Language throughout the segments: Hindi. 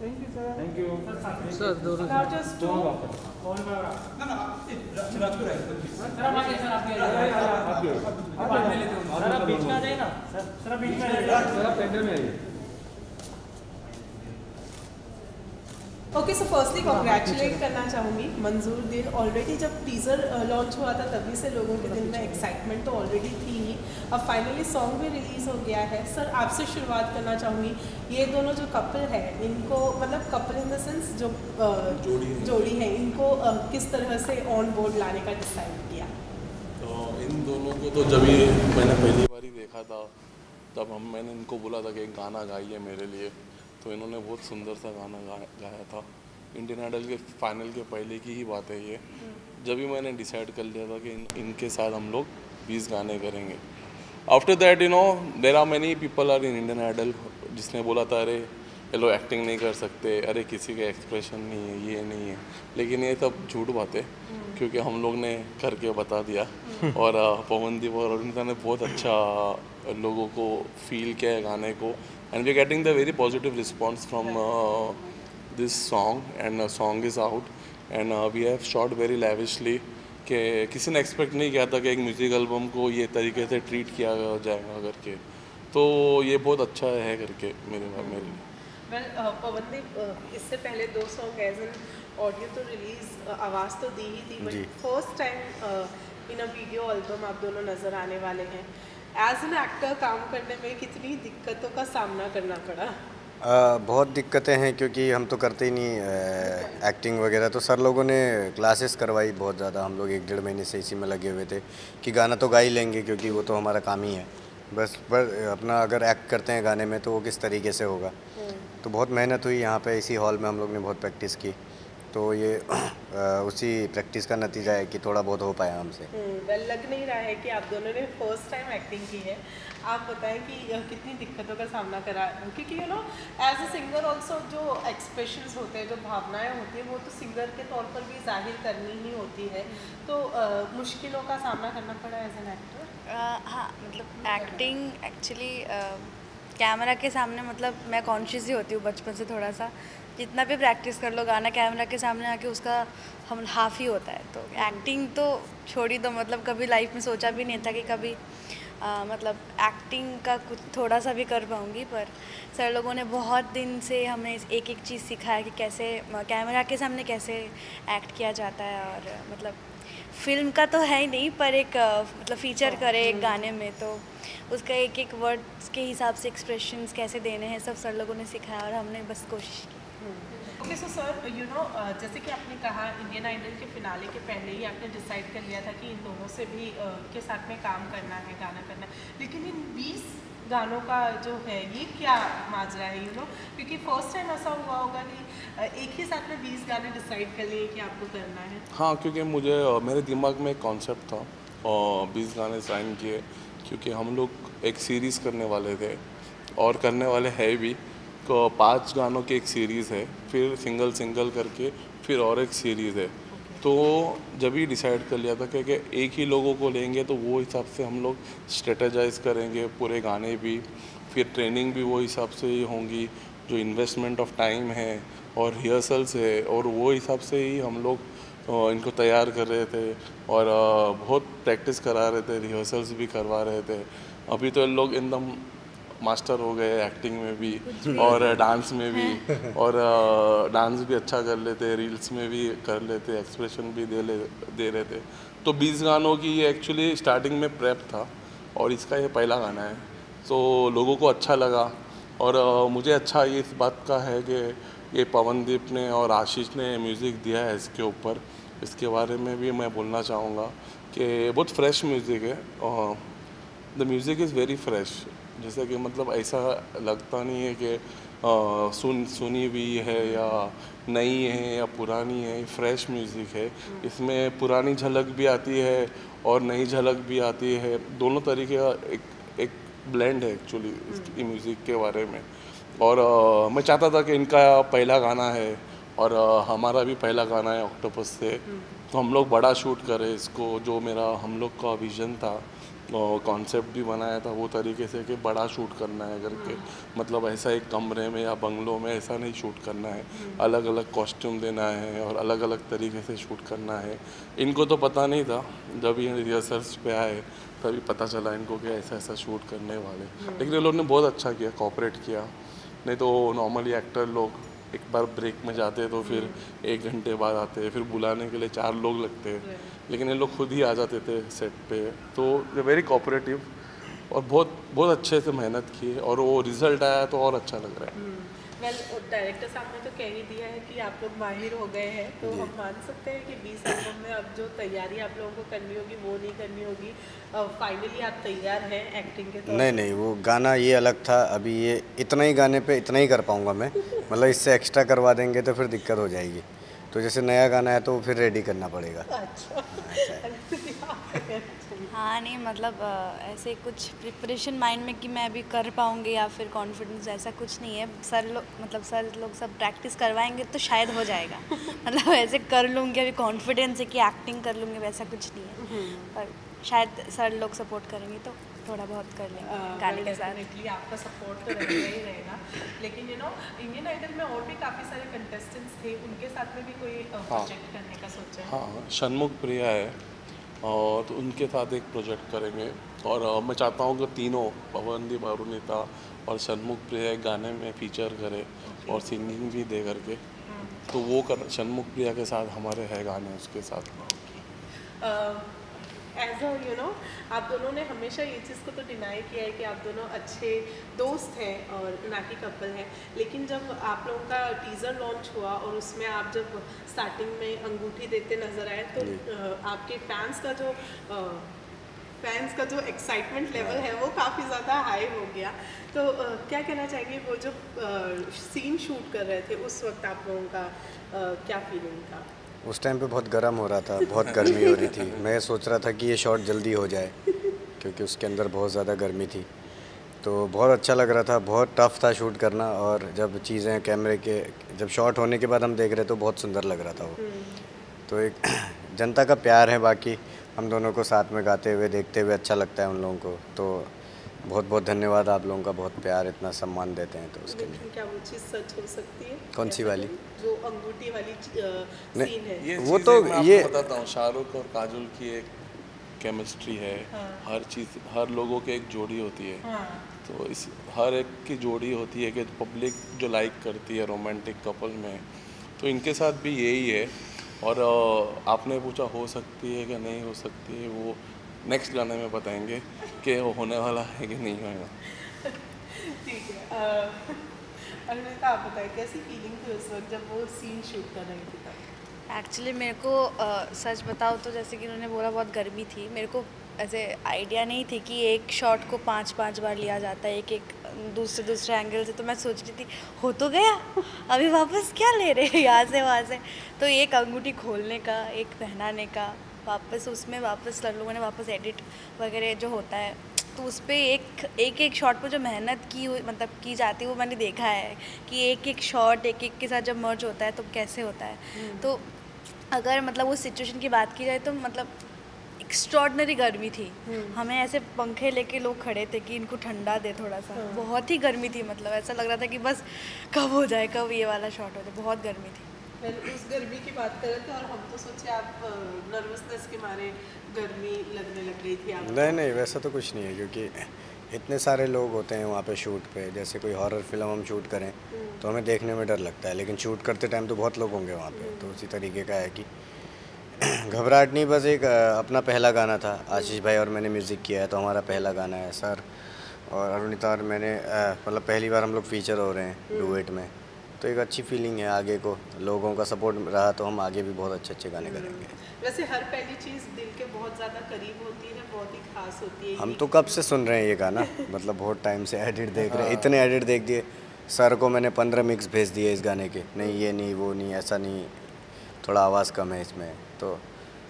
Thank you sir. Thank you sir दोनों Now just two. दोनों सर आप बीच में आ जाइए ना सर आप बीच में आ जाइए। सर आप सेंटर में आइए। ओके सो फर्स्टली कॉन्ग्रेचुलेट करना चाहूँगी मंजूर दिल। ऑलरेडी जब टीज़र लॉन्च हुआ था तभी से लोगों के दिल में एक्साइटमेंट तो ऑलरेडी थी ही, अब फाइनली सॉन्ग भी रिलीज़ हो गया है। सर आपसे शुरुआत करना चाहूँगी, ये दोनों जो कपल है इनको मतलब कपल इन द सेंस जो जोड़ी है इनको किस तरह से ऑन बोर्ड लाने का डिसाइड किया? तो इन दोनों को तो जब ये मैंने पहली बार ही देखा था तब मैंने इनको बोला था कि एक गाना गाइए मेरे लिए, तो इन्होंने बहुत सुंदर सा गाना गाया था। इंडियन आइडल के फाइनल के पहले की ही बात है ये, जब भी मैंने डिसाइड कर लिया था कि इनके साथ हम लोग 20 गाने करेंगे। After that there are many people are in Indian Idol जिसने बोला था अरे ये लोग एक्टिंग नहीं कर सकते, अरे किसी का एक्सप्रेशन नहीं है, ये नहीं है, लेकिन ये सब झूठ बात है क्योंकि हम लोग ने करके बता दिया। और पवनदीप और अरुणिता ने बहुत अच्छा लोगों को फील किया है गाने को, and we are getting the very positive response from this song, and song is out and we have shot very lavishly कि किसी ने एक्सपेक्ट नहीं किया था कि एक म्यूज़िक एल्बम को ये तरीके से ट्रीट किया जाएगा करके, तो ये बहुत अच्छा है करके मेरे लिए। वेल पवनदीप इससे पहले 2 सॉन्ग एज एन ऑडियो तो रिलीज आवाज़ तो दी ही थी, but first time in a video album आप दोनों नज़र आने वाले हैं। एज एन एक्टर काम करने में कितनी दिक्कतों का सामना करना पड़ा? बहुत दिक्कतें हैं क्योंकि हम तो करते ही नहीं एक्टिंग वगैरह, तो सर लोगों ने क्लासेस करवाई बहुत ज़्यादा। हम लोग 1-1.5 महीने से इसी में लगे हुए थे कि गाना तो गा ही लेंगे क्योंकि वो तो हमारा काम ही है बस, पर अपना अगर एक्ट करते हैं गाने में तो वो किस तरीके से होगा। तो बहुत मेहनत हुई यहाँ पे, इसी हॉल में हम लोग ने बहुत प्रैक्टिस की, तो ये उसी प्रैक्टिस का नतीजा है कि थोड़ा बहुत हो पाया हमसे। वेल लग नहीं रहा है कि आप दोनों ने फर्स्ट टाइम एक्टिंग की है। आप बताएं कि कितनी दिक्कतों का सामना करा, क्योंकि एज अ सिंगर ऑल्सो जो एक्सप्रेशंस होते हैं, जो भावनाएं होती हैं, वो तो सिंगर के तौर पर भी जाहिर करनी ही होती है, तो मुश्किलों का सामना करना पड़ा एज एन एक्टर? हाँ, मतलब एक्टिंग एक्चुअली कैमरा के सामने मतलब मैं कॉन्शियस ही होती हूँ बचपन से थोड़ा सा, जितना भी प्रैक्टिस कर लो गाना कैमरा के सामने आके उसका हम हाफ ही होता है। तो एक्टिंग तो छोड़ी दो, मतलब कभी लाइफ में सोचा भी नहीं था कि कभी मतलब एक्टिंग का कुछ थोड़ा सा भी कर पाऊँगी, पर सर लोगों ने बहुत दिन से हमें एक एक चीज़ सिखाया कि कैसे कैमरा के सामने कैसे एक्ट किया जाता है। और मतलब फिल्म का तो है ही नहीं, पर एक मतलब फीचर करे एक गाने में, तो उसका एक एक वर्ड्स के हिसाब से एक्सप्रेशंस कैसे देने हैं सब सर लोगों ने सिखाया और हमने बस कोशिश की। ओके सो सर जैसे कि आपने कहा इंडियन आइडल के फिनाले के पहले ही आपने डिसाइड कर लिया था कि इन दोनों से भी के साथ में काम करना है, गाना करना है, लेकिन इन 20 गानों का जो है ये क्या माजरा है क्योंकि फर्स्ट टाइम ऐसा हुआ होगा कि एक ही साथ में 20 गाने डिसाइड कर लिए कि आपको करना है? हाँ, क्योंकि मुझे मेरे दिमाग में एक कॉन्सेप्ट था और 20 गाने साइन किए, क्योंकि हम लोग एक सीरीज़ करने वाले थे और करने वाले हैं भी। तो 5 गानों की एक सीरीज़ है, फिर सिंगल करके फिर और एक सीरीज़ है। तो जब ही डिसाइड कर लिया था कि एक ही लोगों को लेंगे तो वो हिसाब से हम लोग स्ट्रेटेजाइज करेंगे पूरे गाने भी, फिर ट्रेनिंग भी वो हिसाब से ही होंगी, जो इन्वेस्टमेंट ऑफ टाइम है और रिहर्सल्स है, और वो हिसाब से ही हम लोग इनको तैयार कर रहे थे और बहुत प्रैक्टिस करा रहे थे, रिहर्सल्स भी करवा रहे थे। अभी तो लोग एकदम मास्टर हो गए एक्टिंग में भी और डांस में भी, और डांस भी अच्छा कर लेते, रील्स में भी कर लेते, एक्सप्रेशन भी दे रहे थे। तो 20 गानों की ये एक्चुअली स्टार्टिंग में प्रेप था और इसका ये पहला गाना है, तो लोगों को अच्छा लगा। और मुझे अच्छा ये इस बात का है कि ये पवनदीप ने और आशीष ने म्यूज़िक दिया है इसके ऊपर, इसके बारे में भी मैं बोलना चाहूँगा कि बहुत फ्रेश म्यूज़िक है। The music is very fresh, जैसे कि मतलब ऐसा लगता नहीं है कि सुनी हुई है या नई है या पुरानी है, फ्रेश म्यूज़िक है। इसमें पुरानी झलक भी आती है और नई झलक भी आती है, दोनों तरीके का एक ब्लेंड है एक्चुअली इसकी म्यूज़िक के बारे में। और मैं चाहता था कि इनका पहला गाना है और हमारा भी पहला गाना है ऑक्टोपस से, तो हम लोग बड़ा शूट करें इसको, जो हम लोग का विज़न था कॉन्सेप्ट भी बनाया था वो तरीके से कि बड़ा शूट करना है करके, मतलब ऐसा एक कमरे में या बंगलों में ऐसा नहीं शूट करना है, अलग अलग कॉस्ट्यूम देना है और अलग अलग तरीके से शूट करना है। इनको तो पता नहीं था, जब ये रिहर्सल्स पे आए तभी पता चला इनको कि ऐसा ऐसा शूट करने वाले, लेकिन ये लोग ने बहुत अच्छा किया, कोऑपरेट किया। नहीं तो नॉर्मली एक्टर लोग एक बार ब्रेक में जाते तो फिर 1 घंटे बाद आते, फिर बुलाने के लिए 4 लोग लगते, लेकिन ये लोग खुद ही आ जाते थे सेट पे। तो वेरी कोऑपरेटिव और बहुत बहुत अच्छे से मेहनत की और वो रिजल्ट आया तो और अच्छा लग रहा है। वेल डायरेक्टर साहब ने तो कह ही दिया है कि आप लोग माहिर हो गए हैं, तो हम मान सकते हैं कि 20 एल्बम में अब जो तैयारी आप लोगों को करनी होगी वो नहीं करनी होगी, फाइनली आप तैयार हैं एक्टिंग के तौर नहीं नहीं, वो गाना ये अलग था, अभी ये इतना ही गाने पे इतना ही कर पाऊँगा मैं, मतलब इससे एक्स्ट्रा करवा देंगे तो फिर दिक्कत हो जाएगी। तो जैसे नया गाना है तो फिर रेडी करना पड़ेगा। अच्छा हाँ नहीं मतलब ऐसे कुछ प्रिपरेशन माइंड में कि मैं अभी कर पाऊँगी या फिर कॉन्फिडेंस, ऐसा कुछ नहीं है। सर लोग सब प्रैक्टिस करवाएंगे तो शायद हो जाएगा। मतलब ऐसे कर लूँगी अभी कॉन्फिडेंस है कि एक्टिंग कर लूँगी, वैसा कुछ नहीं है, पर शायद सर लोग सपोर्ट करेंगे तो थोड़ा बहुत कर लेंगे गाने के साथ। डेफिनेटली आपका सपोर्ट तो रहेगा ही रहेगा, लेकिन यू नो इंडियन आइडल में और भी काफ़ी सारे कंटेस्टेंट्स थे, उनके साथ में भी कोई प्रोजेक्ट करने का सोचा है? हाँ, शनमुख प्रिया है और तो उनके साथ एक प्रोजेक्ट करेंगे और मैं चाहता हूँ कि तीनों पवनदीप, अरुणिता और शनमुख प्रिया एक गाने में फीचर करे और सिंगिंग भी दे करके, तो वो कर शनमुख प्रिया के साथ हमारे है गाने उसके साथ। एज अ यू नो आप दोनों ने हमेशा ये चीज़ को तो डिनाई किया है कि आप दोनों अच्छे दोस्त हैं और ना कि कपल हैं, लेकिन जब आप लोगों का टीज़र लॉन्च हुआ और उसमें आप जब स्टार्टिंग में अंगूठी देते नज़र आए तो आपके फैंस का जो एक्साइटमेंट लेवल है वो काफ़ी ज़्यादा हाई हो गया। तो क्या कहना चाहेंगे, वो जो सीन शूट कर रहे थे उस वक्त आप लोगों का क्या फीलिंग था? उस टाइम पे बहुत गर्म हो रहा था, बहुत गर्मी हो रही थी। मैं सोच रहा था कि ये शॉट जल्दी हो जाए क्योंकि उसके अंदर बहुत ज़्यादा गर्मी थी, तो बहुत अच्छा लग रहा था। बहुत टफ था शूट करना, और जब चीज़ें कैमरे के जब शॉट होने के बाद हम देख रहे तो बहुत सुंदर लग रहा था वो। तो एक जनता का प्यार है, बाकी हम दोनों को साथ में गाते हुए देखते हुए अच्छा लगता है उन लोगों को। तो बहुत बहुत धन्यवाद आप लोगों का, बहुत प्यार इतना सम्मान देते हैं तो उसके लिए। क्या वो चीज़ सच हो सकती है? कौन सी वाली? जो अंगूठी वाली सीन है। ये वो तो ये बताता हूँ, शाहरुख और काजोल की एक केमिस्ट्री है। हर चीज़, हर लोगों की एक जोड़ी होती है। तो इस हर एक की जोड़ी होती है कि पब्लिक जो लाइक करती है रोमांटिक कपल में, तो इनके साथ भी यही है। और आपने पूछा हो सकती है कि नहीं हो सकती है, वो नेक्स्ट गाने में बताएंगे कि वो होने वाला है कि नहीं होगा। ठीक है। अरुणिता आप बताइए कैसी फीलिंग थी उस वक्त जब वो सीन शूट कर रही थी तब? एक्चुअली मेरे को सच बताओ तो जैसे कि उन्होंने बोला बहुत गर्मी थी, मेरे को ऐसे आइडिया नहीं थी कि एक शॉट को 5-5 बार लिया जाता है, एक दूसरे एंगल से। तो मैं सोच रही थी हो तो गया, अभी वापस क्या ले रहे हैं यहाँ से वहाँ से। तो एक अंगूठी खोलने का, एक पहनाने का, वापस उसमें वापस लोगों ने वापस एडिट वगैरह जो होता है, तो उस पर एक शॉट पर जो मेहनत की जाती है वो मैंने देखा है कि एक शॉट एक के साथ जब मर्ज होता है तो कैसे होता है। तो अगर मतलब उस सिचुएशन की बात की जाए तो मतलब एक्स्ट्रॉर्डनरी गर्मी थी। हमें ऐसे पंखे लेके लोग खड़े थे कि इनको ठंडा दे थोड़ा सा। बहुत ही गर्मी थी, मतलब ऐसा लग रहा था कि बस कब हो जाए, कब ये वाला शॉट हो जाए, बहुत गर्मी थी। उस गर्मी की बात कर रहे थे और हम तो सोचे आप नर्वसनेस के मारे गर्मी लगने लग गई थी आपको। नहीं, वैसा तो कुछ नहीं है, क्योंकि इतने सारे लोग होते हैं वहाँ पे शूट पे। जैसे कोई हॉरर फिल्म हम शूट करें तो हमें देखने में डर लगता है, लेकिन शूट करते टाइम तो बहुत लोग होंगे वहाँ पे। तो उसी तरीके का है कि घबराहट नहीं, बस एक अपना पहला गाना था। आशीष भाई और मैंने म्यूज़िक किया है, तो हमारा पहला गाना है। सर और अरुणिता और मैंने मतलब पहली बार हम लोग फीचर हो रहे हैं डुएट में, तो एक अच्छी फीलिंग है। आगे को लोगों का सपोर्ट रहा तो हम आगे भी बहुत अच्छे गाने करेंगे। वैसे हर पहली चीज़ दिल के बहुत ज़्यादा करीब होती है, बहुत ही खास होती है। हम तो कब से सुन रहे हैं ये गाना, मतलब बहुत टाइम से एडिट देख रहे हैं, इतने एडिट देख दिए। सर को मैंने 15 मिक्स भेज दिए इस गाने के, नहीं ये नहीं वो नहीं ऐसा नहीं, थोड़ा आवाज़ कम है इसमें। तो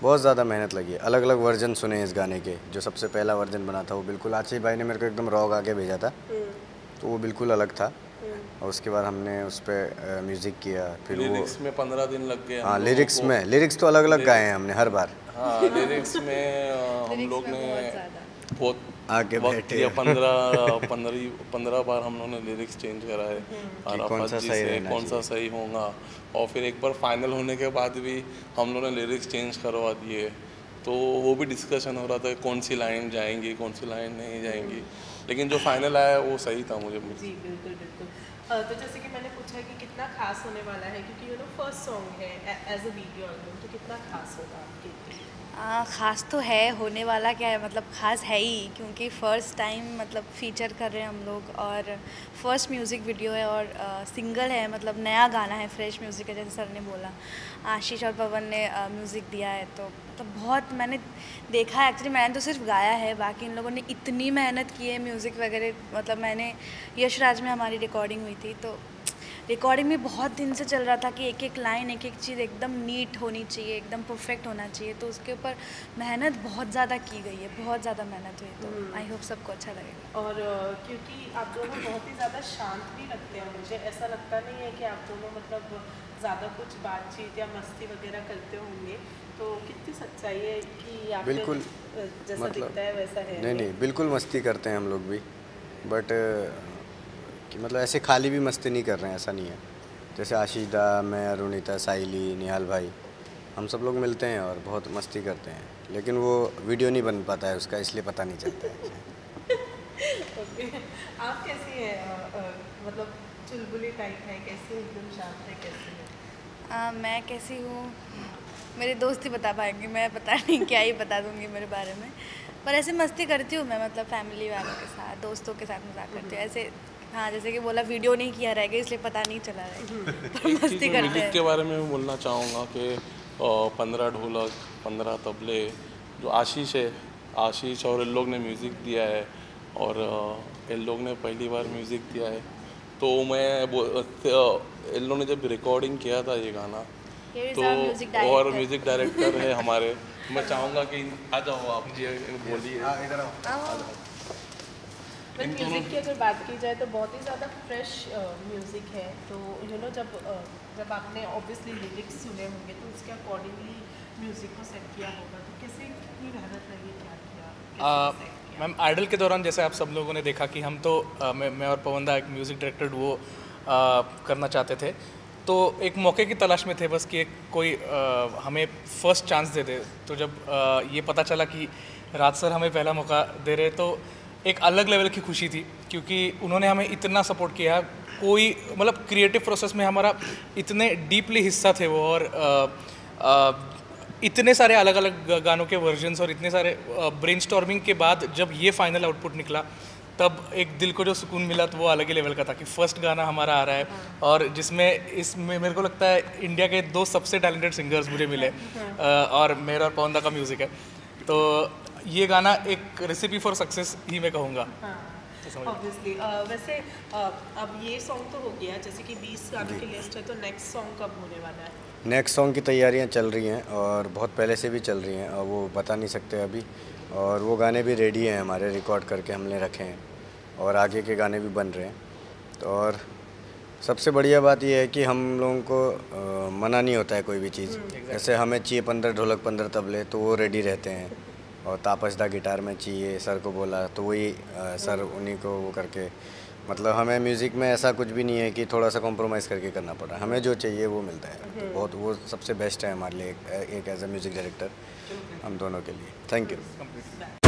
बहुत ज़्यादा मेहनत लगी है। अलग अलग वर्जन सुने इस गाने के। जो सबसे पहला वर्जन बना था वो बिल्कुल आशीष भाई ने मेरे को एकदम रॉ गा के भेजा था, तो वो बिल्कुल अलग था। और उसके बाद हमने उस पर म्यूज़िक किया। फिर लिरिक्स में 15 दिन लग गए। हाँ, लिरिक्स तो अलग अलग गाए हैं हमने हर बार। हाँ, लिरिक्स में हम लोग ने आके वक्त बैठे लिया। 15 बार हम लोगों ने लिरिक्स चेंज करा है कौन सा सही रहना कौन सा सही होगा, और फिर एक बार फाइनल होने के बाद भी हम लोगों ने लिरिक्स चेंज करवा दिए। तो वो भी डिस्कशन हो रहा था कौन सी लाइन जाएंगी कौन सी लाइन नहीं जाएंगी, लेकिन जो फाइनल आया वो सही था मुझे। जी बिल्कुल बिल्कुल। तो जैसे कि मैंने पूछा कि कितना खास होने वाला है, क्योंकि फर्स्ट सॉन्ग है एज अ वीडियो एल्बम, तो कितना खास होगा आपके लिए? ख़ास तो है, होने वाला क्या है, मतलब ख़ास है ही, क्योंकि फ़र्स्ट टाइम मतलब फ़ीचर कर रहे हैं हम लोग, और फर्स्ट म्यूज़िक वीडियो है, और सिंगल है, मतलब नया गाना है, फ्रेश म्यूज़िक है, जैसे सर ने बोला। आशीष और पवन ने म्यूज़िक दिया है, तो बहुत मैंने देखा है, एक्चुअली मैंने तो सिर्फ गाया है, बाकी इन लोगों ने इतनी मेहनत की है म्यूज़िक वगैरह। मतलब मैंने यशराज में हमारी रिकॉर्डिंग हुई थी, तो रिकॉर्डिंग में बहुत दिन से चल रहा था कि एक एक लाइन एक एक चीज़ एकदम नीट होनी चाहिए, एकदम परफेक्ट होना चाहिए, तो उसके ऊपर मेहनत बहुत ज़्यादा की गई है, बहुत ज़्यादा मेहनत हुई, तो आई होप सबको अच्छा लगेगा। और क्योंकि आप दोनों बहुत ही ज़्यादा शांत भी लगते हैं, मुझे ऐसा लगता नहीं है कि आप दोनों मतलब ज़्यादा कुछ बातचीत या मस्ती वगैरह करते होंगे, तो कितनी सच्चाई है कि आप बिल्कुल जैसा मतलब दिखता है वैसा है? नहीं बिल्कुल मस्ती करते हैं हम लोग भी, बट कि मतलब ऐसे खाली भी मस्ती नहीं कर रहे हैं, ऐसा नहीं है। जैसे आशीष दा, मैं, अरुणिता, साइली, निहाल भाई, हम सब लोग मिलते हैं और बहुत मस्ती करते हैं, लेकिन वो वीडियो नहीं बन पाता है उसका, इसलिए पता नहीं चलता है। ओके, आप कैसी हैं? मतलब चुलबुली टाइप है, कैसी एकदम शांत है, कैसी है? मैं कैसी हूँ मेरे दोस्त ही बता पाएंगे, मैं पता नहीं क्या ही बता दूँगी मेरे बारे में, पर ऐसे मस्ती करती हूँ मैं, मतलब फैमिली वालों के साथ, दोस्तों के साथ मजाक करती हूँ ऐसे। हाँ, जैसे कि बोला वीडियो नहीं किया रहेगा, इसलिए पता नहीं चला रहेगा, पर मस्ती करते म्यूजिक हैं। के बारे में बोलना चाहूँगा कि 15 ढोलक 15 तबले, जो आशीष है, आशीष और इन लोग ने म्यूज़िक दिया है, और इन लोग ने पहली बार म्यूज़िक दिया है। तो इन लोगों ने जब रिकॉर्डिंग किया था ये गाना, तो और म्यूज़िक डायरेक्टर है हमारे, मैं चाहूँगा कि आ जाओ आप जी, बोलिए। म्यूज़िक की अगर बात की जाए तो बहुत ही ज़्यादा फ्रेश म्यूज़िक है, तो जब आपने ऑब्वियसली लिरिक्स सुने होंगे तो उसके अकॉर्डिंगली म्यूज़िक को सेट किया होगा, तो कैसे कितनी मेहनत लगी, क्या किया? मैम आइडल के दौरान जैसे आप सब लोगों ने देखा कि हम तो मैं और पवन दा एक म्यूज़िक डायरेक्टर डुओ करना चाहते थे, तो एक मौके की तलाश में थे बस कि कोई हमें फर्स्ट चांस दे दे। तो जब ये पता चला कि राज सर हमें पहला मौका दे रहे, तो एक अलग लेवल की खुशी थी, क्योंकि उन्होंने हमें इतना सपोर्ट किया। कोई मतलब क्रिएटिव प्रोसेस में हमारा इतने डीपली हिस्सा थे वो, और इतने सारे अलग अलग गानों के वर्जन्स और इतने सारे ब्रेनस्टॉर्मिंग के बाद जब ये फाइनल आउटपुट निकला, तब एक दिल को जो सुकून मिला तो वो अलग ही लेवल का था कि फर्स्ट गाना हमारा आ रहा है, और जिसमें इसमें मेरे को लगता है इंडिया के 2 सबसे टैलेंटेड सिंगर्स मुझे मिले, और मेरा और पवन दा का म्यूज़िक है, तो ये गाना एक रेसिपी फॉर सक्सेस ही मैं कहूँगा। ऑब्वियसली वैसे अब ये सॉन्ग तो हो गया, जैसे कि 20 गानों की लिस्ट है, तो नेक्स्ट सॉन्ग कब होने वाला है? नेक्स्ट सॉन्ग की तैयारियां चल रही हैं और बहुत पहले से भी चल रही हैं, और वो बता नहीं सकते अभी, और वो गाने भी रेडी हैं हमारे, रिकॉर्ड करके हमने रखे हैं, और आगे के गाने भी बन रहे हैं। तो और सबसे बढ़िया बात यह है कि हम लोगों को मना नहीं होता है कोई भी चीज़, जैसे हमें चाहिए 15 ढोलक 15 तबले, तो वो रेडी रहते हैं, और तापसदा गिटार में चाहिए, सर को बोला तो वही सर उन्हीं को वो करके, मतलब हमें म्यूज़िक में ऐसा कुछ भी नहीं है कि थोड़ा सा कॉम्प्रोमाइज़ करके करना पड़ रहा है, हमें जो चाहिए वो मिलता है, तो बहुत वो सबसे बेस्ट है हमारे लिए एक एज ए म्यूज़िक डायरेक्टर हम दोनों के लिए। Thank you.